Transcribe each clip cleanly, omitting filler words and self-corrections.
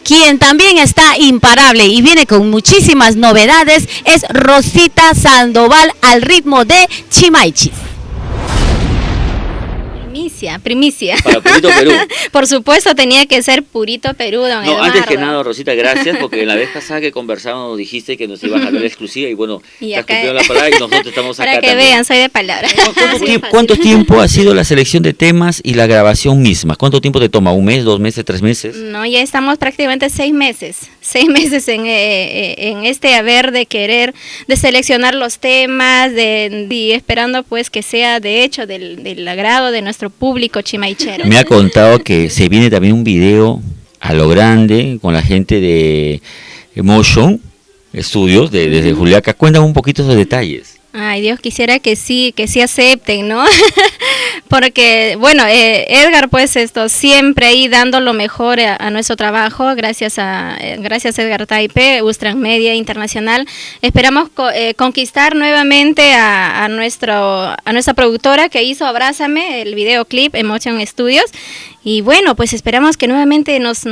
Quien también está imparable y viene con muchísimas novedades es Rosita Sandoval al ritmo de Chimaichis. Primicia. Para Purito Perú. Por supuesto, tenía que ser Purito Perú, don Eduardo. Antes que nada, Rosita, gracias, porque la vez pasada que conversábamos dijiste que nos ibas a dar la exclusiva y bueno, y te has acá, cumplido la palabra y nosotros estamos acá para que también. vean, soy de palabra. ¿Cuánto tiempo ha sido la selección de temas y la grabación misma? ¿Cuánto tiempo te toma? ¿1 mes, 2 meses, 3 meses? No, ya estamos prácticamente 6 meses. 6 meses en este haber de querer, de seleccionar los temas, y esperando pues que sea de hecho del agrado de nuestro público chimaichero. Me ha contado que se viene también un video a lo grande con la gente de Emotion Studios desde Juliaca. Cuéntame un poquito esos detalles. Ay, Dios quisiera que sí acepten, ¿no? Porque, bueno, Edgar, pues siempre ahí dando lo mejor a nuestro trabajo, gracias Edgar Taipe, Ustran Media Internacional. Esperamos conquistar nuevamente a nuestra productora que hizo Abrázame, el videoclip Emotion Studios. Y bueno, pues esperamos que nuevamente nos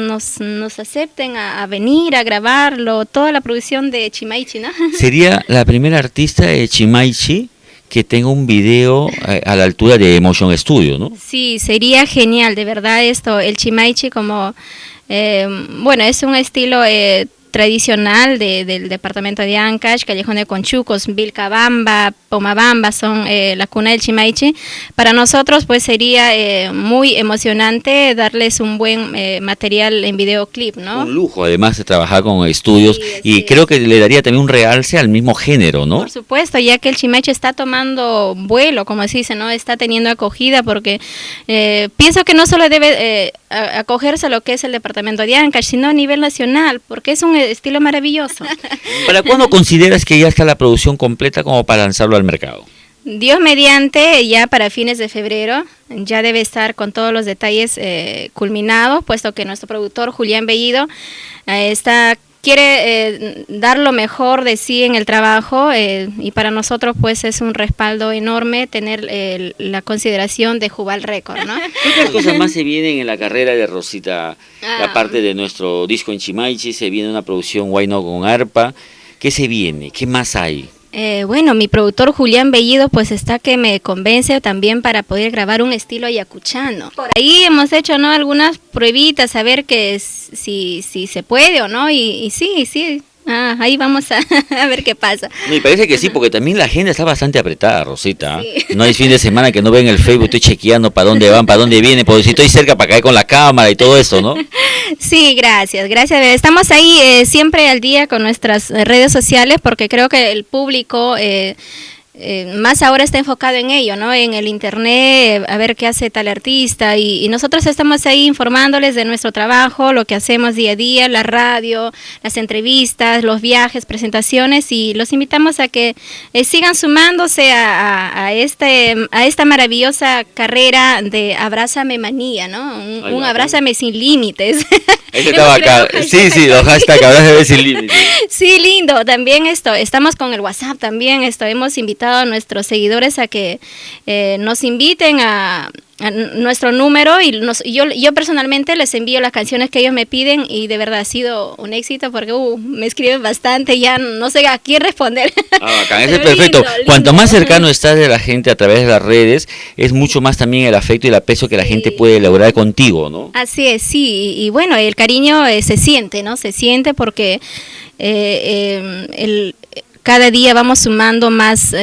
acepten a venir a grabarlo, toda la producción de Chimaichi, ¿no? Sería la primera artista de Chimaichi que tenga un video a la altura de Emotion Studio, ¿no? Sí, sería genial, de verdad el Chimaichi como, bueno, es un estilo tradicional del departamento de Ancash, Callejón de Conchucos, Vilcabamba, Pomabamba son la cuna del Chimaichi. Para nosotros pues sería muy emocionante darles un buen material en videoclip, ¿no? Un lujo además de trabajar con estudios, sí, y creo que le daría también un realce al mismo género, ¿no? Por supuesto, ya que el Chimaichi está tomando vuelo, como se dice, ¿no? Está teniendo acogida porque pienso que no solo debe acogerse a lo que es el departamento de Ancash, sino a nivel nacional, porque es un estilo maravilloso. ¿Para cuándo consideras que ya está la producción completa como para lanzarlo al mercado? Dios mediante, ya para fines de febrero, ya debe estar con todos los detalles culminados, puesto que nuestro productor Julián Bellido quiere dar lo mejor de sí en el trabajo, y para nosotros pues es un respaldo enorme tener la consideración de Jubal Record, ¿no? ¿Qué otras cosas más se vienen en la carrera de Rosita? Aparte de nuestro disco en Chimaichi, se viene una producción Why Not con arpa. ¿Qué se viene? ¿Qué más hay? Bueno, mi productor Julián Bellido pues está que me convence también para poder grabar un estilo ayacuchano. Por ahí hemos hecho, ¿no?, algunas pruebitas a ver que si se puede o no, y sí. Ahí vamos a ver qué pasa. Me parece que sí, porque también la agenda está bastante apretada, Rosita. Sí. No hay fin de semana que no ven el Facebook, estoy chequeando para dónde van, para dónde vienen, porque si estoy cerca para caer con la cámara y todo eso, ¿no? Sí, gracias. Estamos ahí siempre al día con nuestras redes sociales, porque creo que el público más ahora está enfocado en ello, ¿no? En el internet, a ver qué hace tal artista, y nosotros estamos ahí informándoles de nuestro trabajo, lo que hacemos día a día, la radio, las entrevistas, los viajes, presentaciones, y los invitamos a que sigan sumándose a esta maravillosa carrera de Abrázame Manía, ¿no? Un Abrázame sin límites. Ese estaba acá. Sí, los hashtags Abrázame sin límites. Sí, lindo. También estamos con el WhatsApp también, hemos invitado a nuestros seguidores a que nos inviten a nuestro número, y yo personalmente les envío las canciones que ellos me piden, y de verdad ha sido un éxito porque me escriben bastante, ya no sé a quién responder. Acá, ese es perfecto. Lindo. Cuanto más cercano estás de la gente a través de las redes, es mucho más también el afecto y el aprecio que la gente puede lograr contigo, ¿no? Así es, sí, y bueno, el cariño se siente, ¿no? Se siente porque cada día vamos sumando más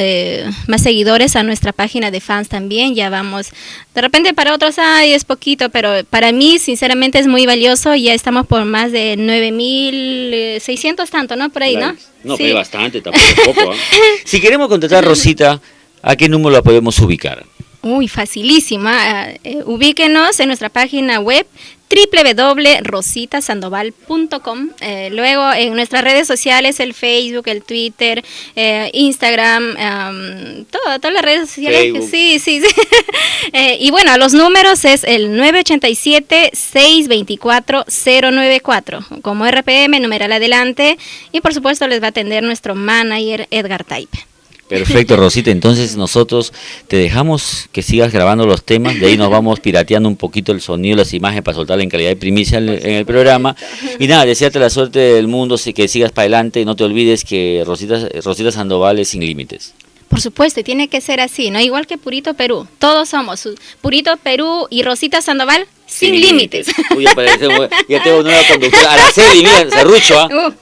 seguidores a nuestra página de fans también. Ya vamos, de repente para otros es poquito, pero para mí sinceramente es muy valioso. Ya estamos por más de 9.600 tanto, ¿no? Por ahí, claro. ¿no? No, sí. pero bastante, tampoco es poco, ¿eh? Si queremos contratar a Rosita, ¿a qué número la podemos ubicar? Uy, facilísima. Ubíquenos en nuestra página web www.rositasandoval.com. Luego en nuestras redes sociales, el Facebook, el Twitter, Instagram, todas las redes sociales. Facebook. Sí. Y bueno, los números es el 987-624-094, como RPM, numeral adelante, y por supuesto les va a atender nuestro manager Edgar Taipe. Perfecto, Rosita. Entonces nosotros te dejamos que sigas grabando los temas, de ahí nos vamos pirateando un poquito el sonido, las imágenes para soltarla en calidad de primicia en el programa. Y nada, desearte la suerte del mundo, que sigas para adelante y no te olvides que Rosita Sandoval es sin límites. Por supuesto, y tiene que ser así, ¿no? Igual que Purito Perú, todos somos Purito Perú y Rosita Sandoval sin límites. Uy, ya tengo nueva conductora, Araceli, mira, serrucho, ¿ah?